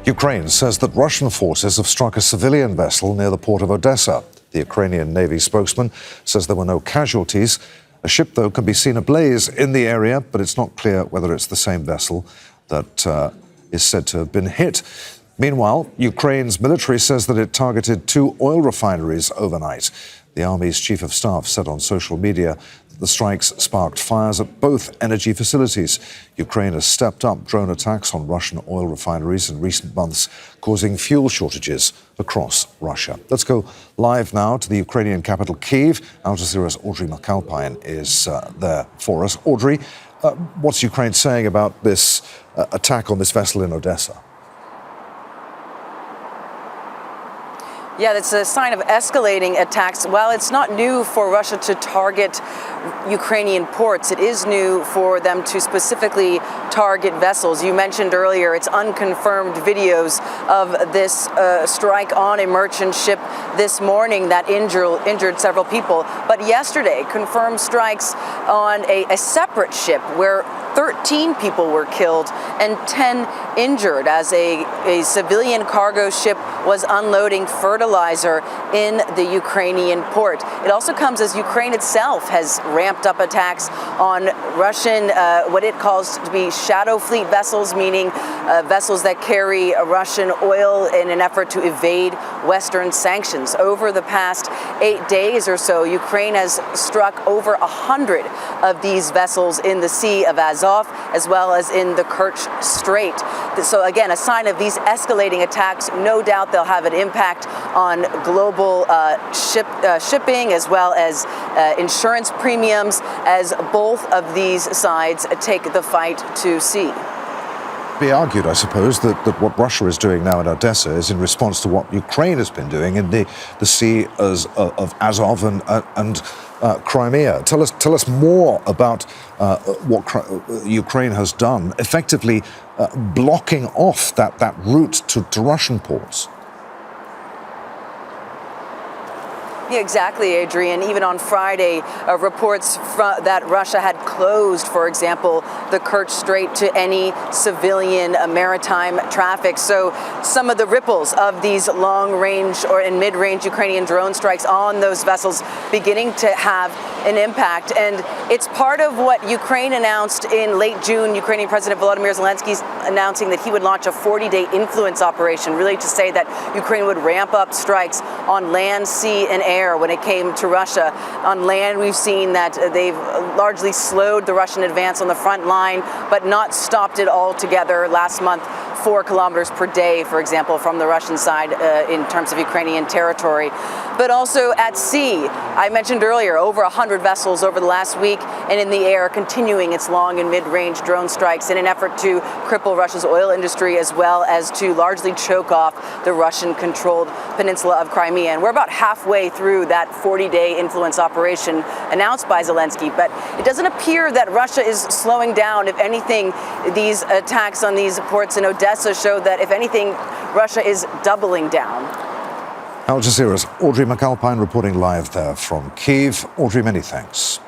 Ukraine says that Russian forces have struck a civilian vessel near the port of Odesa. The Ukrainian Navy spokesman says there were no casualties. A ship, though, can be seen ablaze in the area, but it's not clear whether it's the same vessel that is said to have been hit. Meanwhile, Ukraine's military says that it targeted 2 oil refineries overnight. The Army's chief of staff said on social media that the strikes sparked fires at both energy facilities. Ukraine has stepped up drone attacks on Russian oil refineries in recent months, causing fuel shortages across Russia. Let's go live now to the Ukrainian capital, Kyiv. Al Jazeera's Audrey Macalpine is there for us. Audrey, what's Ukraine saying about this attack on this vessel in Odesa? Yeah, that's a sign of escalating attacks. While it's not new for Russia to target Ukrainian ports, it is new for them to specifically target vessels. You mentioned earlier it's unconfirmed videos of this strike on a merchant ship this morning that injured several people. But yesterday, confirmed strikes on a separate ship where 13 people were killed and 10 injured as a civilian cargo ship was unloading fertilizer in the Ukrainian port. It also comes as Ukraine itself has ramped up attacks on Russian, what it calls to be shadow fleet vessels, meaning vessels that carry Russian oil in an effort to evade Western sanctions. Over the past 8 days or so, Ukraine has struck over 100 of these vessels in the Sea of Azov, as well as in the Kerch Strait. So again, a sign of these escalating attacks. No doubt they'll have an impact on global shipping, as well as insurance premiums, as both of these sides take the fight to sea. Be argued, I suppose, that what Russia is doing now in Odessa is in response to what Ukraine has been doing in the Sea of Azov and Crimea. Tell us more about what Ukraine has done, effectively blocking off that route to Russian ports. Yeah, exactly, Adrian. Even on Friday, reports that Russia had closed, for example, the Kerch Strait to any civilian maritime traffic. So some of the ripples of these long-range and mid-range Ukrainian drone strikes on those vessels beginning to have an impact. And it's part of what Ukraine announced in late June. Ukrainian President Vladimir Zelenskyy announcing that he would launch a 40-day influence operation, really to say that Ukraine would ramp up strikes on land, sea, and air when it came to Russia. On land, we've seen that they've largely slowed the Russian advance on the front line, but not stopped it altogether. Last month, 4 kilometers per day, for example, from the Russian side in terms of Ukrainian territory. But also at sea, I mentioned earlier, over 100 vessels over the last week, and in the air, continuing its long and mid-range drone strikes in an effort to cripple Russia's oil industry, as well as to largely choke off the Russian-controlled peninsula of Crimea. And we're about halfway through that 40-day influence operation announced by Zelenskyy, but it doesn't appear that Russia is slowing down. If anything, these attacks on these ports in Odessa show that, if anything, Russia is doubling down. Al Jazeera's Audrey Macalpine reporting live there from Kyiv. Audrey, many thanks.